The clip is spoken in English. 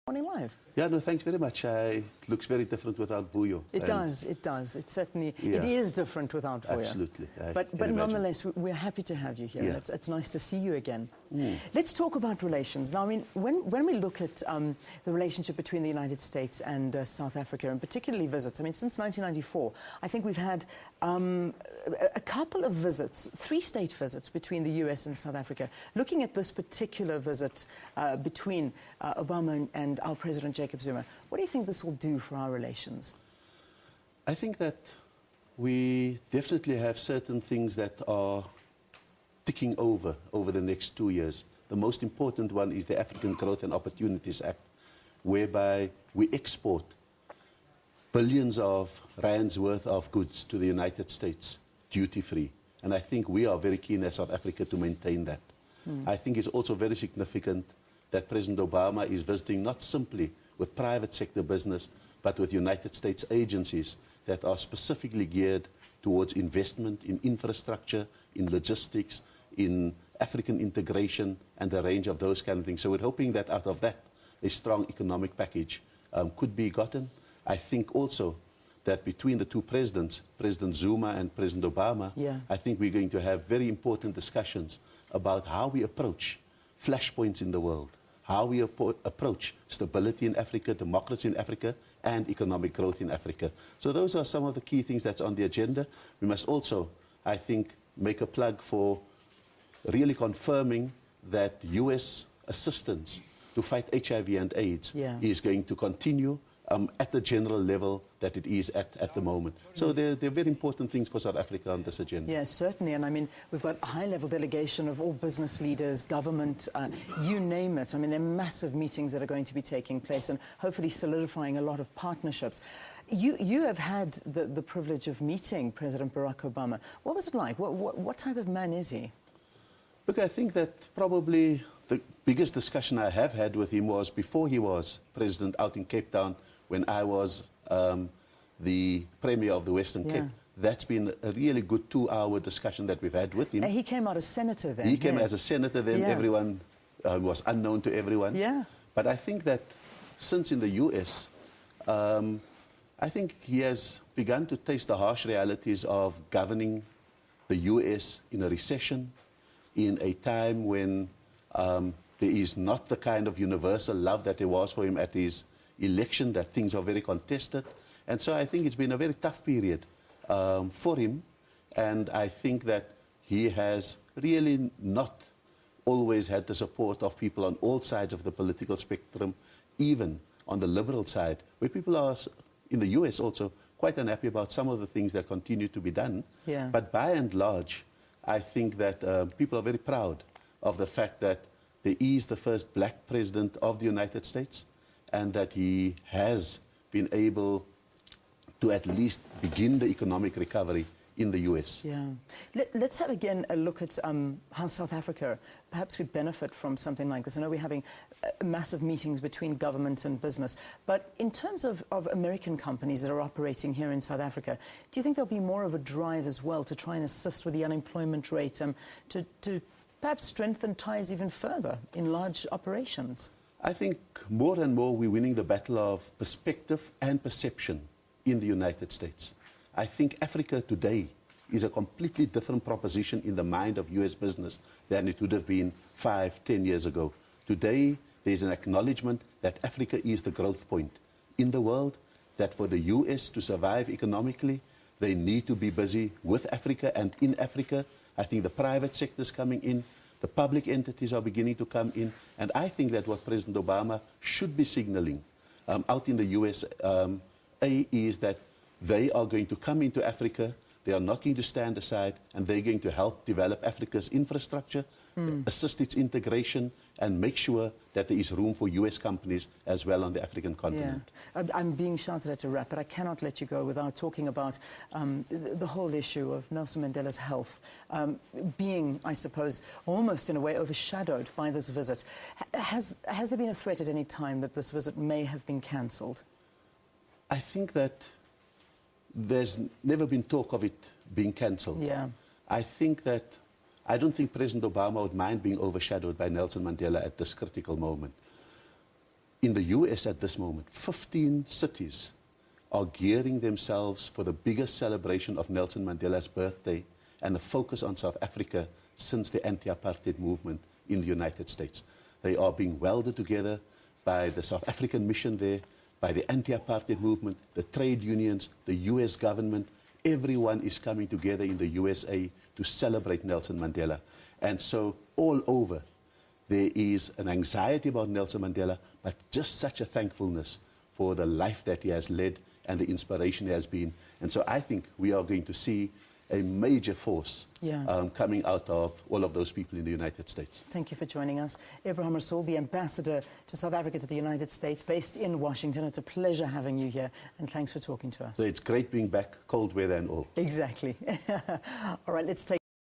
Morning Live. Yeah, no, thanks very much. It looks very different without Vuyo. It does. It certainly, it is different without Vuyo. Absolutely. But nonetheless, we're happy to have you here. Yeah. It's nice to see you again. Let's talk about relations. Now, I mean, when we look at the relationship between the United States and South Africa, and particularly visits, I mean, since 1994, I think we've had a couple of visits, 3 state visits between the US and South Africa. Looking at this particular visit between Obama and our President Jacob Zuma, what do you think this will do for our relations? I think that we definitely have certain things that are ticking over the next 2 years. The most important one is the African Growth and Opportunities Act, whereby we export billions of rands worth of goods to the United States, duty-free. And I think we are very keen as South Africa to maintain that. I think it's also very significant that President Obama is visiting not simply with private sector business, but with United States agencies that are specifically geared towards investment in infrastructure, in logistics, in African integration, and a range of those kind of things. So we're hoping that out of that, a strong economic package could be gotten. I think also that between the two presidents, President Zuma and President Obama, I think we're going to have very important discussions about how we approach flashpoints in the world, how we approach stability in Africa, democracy in Africa, and economic growth in Africa. So those are some of the key things that's on the agenda. We must also, I think, make a plug for really confirming that US assistance to fight HIV and AIDS is going to continue at the general level that it is at the moment. So they're very important things for South Africa on this agenda. Yes, certainly. And I mean, we've got a high-level delegation of all business leaders, government, you name it. I mean, there are massive meetings that are going to be taking place and hopefully solidifying a lot of partnerships. You have had the privilege of meeting President Barack Obama. What was it like? What type of man is he? Look, I think that probably the biggest discussion I have had with him was before he was president out in Cape Town, when I was the Premier of the Western Cape. That's been a really good 2-hour discussion that we've had with him. He came out as senator then. He came as a senator then. Everyone was unknown to everyone. But I think that since in the US, I think he has begun to taste the harsh realities of governing the US in a recession, in a time when there is not the kind of universal love that there was for him at his election, that things are very contested. And so I think it's been a very tough period for him. And I think that he has really not always had the support of people on all sides of the political spectrum, even on the liberal side, where people are, in the US also, quite unhappy about some of the things that continue to be done. But by and large, I think that people are very proud of the fact that there is the first black president of the United States, and that he has been able to at least begin the economic recovery in the US. Let's have again a look at how South Africa perhaps could benefit from something like this. I know we're having massive meetings between government and business, but in terms of American companies that are operating here in South Africa, do you think there'll be more of a drive as well to try and assist with the unemployment rate, to perhaps strengthen ties even further in large operations? I think more and more we're winning the battle of perspective and perception in the United States. I think Africa today is a completely different proposition in the mind of US business than it would have been 5, 10 years ago. Today, there's an acknowledgement that Africa is the growth point in the world, that for the US to survive economically, they need to be busy with Africa and in Africa. I think the private sector is coming in. The public entities are beginning to come in. And I think that what President Obama should be signaling out in the US is that they are going to come into Africa. They are not going to stand aside, and they're going to help develop Africa's infrastructure, assist its integration, and make sure that there is room for US companies as well on the African continent. I'm being shouted at to wrap, but I cannot let you go without talking about the whole issue of Nelson Mandela's health being, I suppose, almost in a way overshadowed by this visit. Has there been a threat at any time that this visit may have been cancelled? I think that there's never been talk of it being cancelled. I think that I don't think President Obama would mind being overshadowed by Nelson Mandela at this critical moment. in the US at this moment, 15 cities are gearing themselves for the biggest celebration of Nelson Mandela's birthday and the focus on South Africa since the anti-apartheid movement in the United States. They are being welded together by the South African mission there, by the anti-apartheid movement, the trade unions, the US government. Everyone is coming together in the USA to celebrate Nelson Mandela. And so all over, there is an anxiety about Nelson Mandela, but just such a thankfulness for the life that he has led and the inspiration he has been. And so I think we are going to see a major force coming out of all of those people in the United States. Thank you for joining us. Abraham Rasool, the ambassador to South Africa to the United States, based in Washington. It's a pleasure having you here, and thanks for talking to us. So it's great being back, cold weather and all. Exactly. All right, let's take